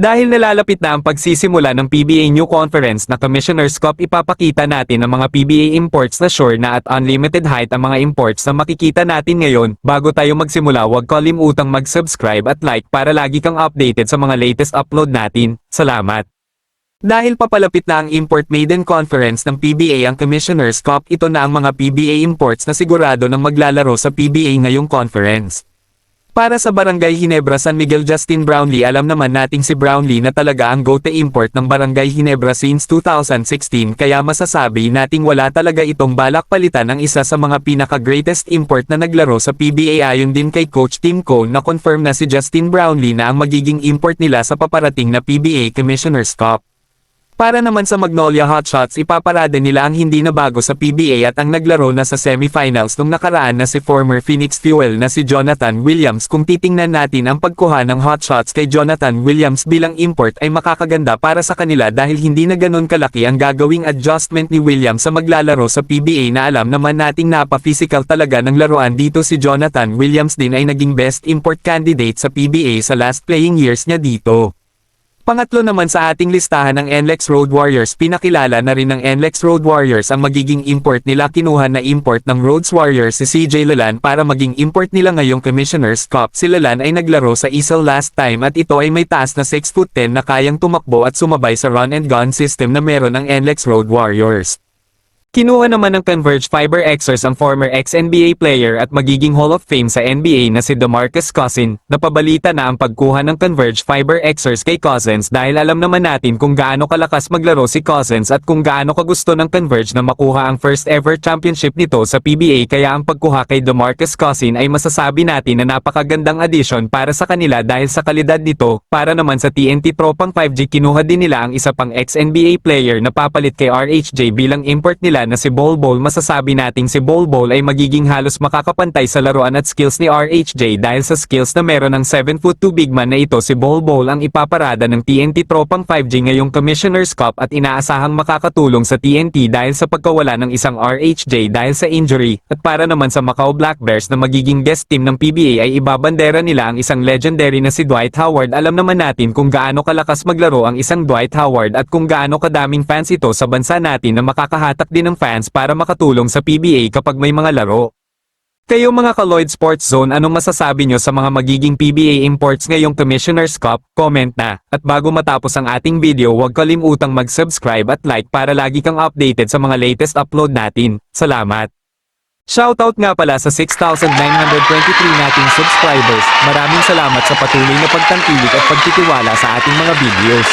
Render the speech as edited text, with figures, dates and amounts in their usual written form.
Dahil nalalapit na ang pagsisimula ng PBA New Conference na Commissioner's Cup, ipapakita natin ang mga PBA imports na sure na at unlimited height ang mga imports na makikita natin ngayon. Bago tayo magsimula, huwag kalimutang mag-subscribe at like para lagi kang updated sa mga latest upload natin. Salamat! Dahil papalapit na ang Import Maiden Conference ng PBA ang Commissioner's Cup, ito na ang mga PBA imports na sigurado ng maglalaro sa PBA ngayong conference. Para sa Barangay Ginebra San Miguel, Justin Brownlee. Alam naman nating si Brownlee na talaga ang go-to import ng Barangay Ginebra since 2016, kaya masasabi nating wala talaga itong balak palitan ng isa sa mga pinaka-greatest import na naglaro sa PBA. Ayon din kay Coach Tim Cone na confirm na si Justin Brownlee na ang magiging import nila sa paparating na PBA Commissioner's Cup. Para naman sa Magnolia Hotshots, ipaparada nila ang hindi na bago sa PBA at ang naglaro na sa semifinals nung nakaraan na si former Phoenix Fuel na si Jonathan Williams. Kung titingnan natin ang pagkuha ng Hotshots kay Jonathan Williams bilang import ay makakaganda para sa kanila dahil hindi na ganun kalaki ang gagawing adjustment ni Williams sa maglalaro sa PBA na alam naman nating napa-physical talaga ng laruan dito. Si Jonathan Williams din ay naging best import candidate sa PBA sa last playing years niya dito. Pangatlo naman sa ating listahan ng NLEX Road Warriors. Pinakilala na rin ng NLEX Road Warriors ang magiging import nila. Kinuha na import ng Rhodes Warriors si CJ Lalan para maging import nila ngayong Commissioner's Cup. Si Lalan ay naglaro sa ESL last time at ito ay may taas na 6'10" na kayang tumakbo at sumabay sa run and gun system na meron ng NLEX Road Warriors. Kinuha naman ng Converge Fiber Xers ang former ex-NBA player at magiging Hall of Fame sa NBA na si DeMarcus Cousins. Napabalita na ang pagkuha ng Converge Fiber Xers kay Cousins dahil alam naman natin kung gaano kalakas maglaro si Cousins at kung gaano kagusto ng Converge na makuha ang first ever championship nito sa PBA, kaya ang pagkuha kay DeMarcus Cousins ay masasabi natin na napakagandang addition para sa kanila dahil sa kalidad nito. Para naman sa TNT Tropang 5G, kinuha din nila ang isa pang ex-NBA player na papalit kay RHJ bilang import nila na si Bol Bol. Masasabi nating si Bol Bol ay magiging halos makakapantay sa laruan at skills ni RHJ dahil sa skills na meron ng 7'2" big man na ito. Si Bol Bol ang ipaparada ng TNT Tropang 5G ngayong Commissioner's Cup at inaasahang makakatulong sa TNT dahil sa pagkawala ng isang RHJ dahil sa injury. At para naman sa Macau Black Bears na magiging guest team ng PBA ay ibabandera nila ang isang legendary na si Dwight Howard. Alam naman natin kung gaano kalakas maglaro ang isang Dwight Howard at kung gaano kadaming fans ito sa bansa natin na makakahatak din ng fans para makatulong sa PBA kapag may mga laro. Kayo mga ka-Lloyd Sports Zone, anong masasabi nyo sa mga magiging PBA imports ngayong Commissioner's Cup? Comment na. At bago matapos ang ating video, huwag kalimutang mag-subscribe at like para lagi kang updated sa mga latest upload natin. Salamat! Shoutout nga pala sa 6,923 nating subscribers. Maraming salamat sa patuloy na pagtangkilik at pagtitiwala sa ating mga videos.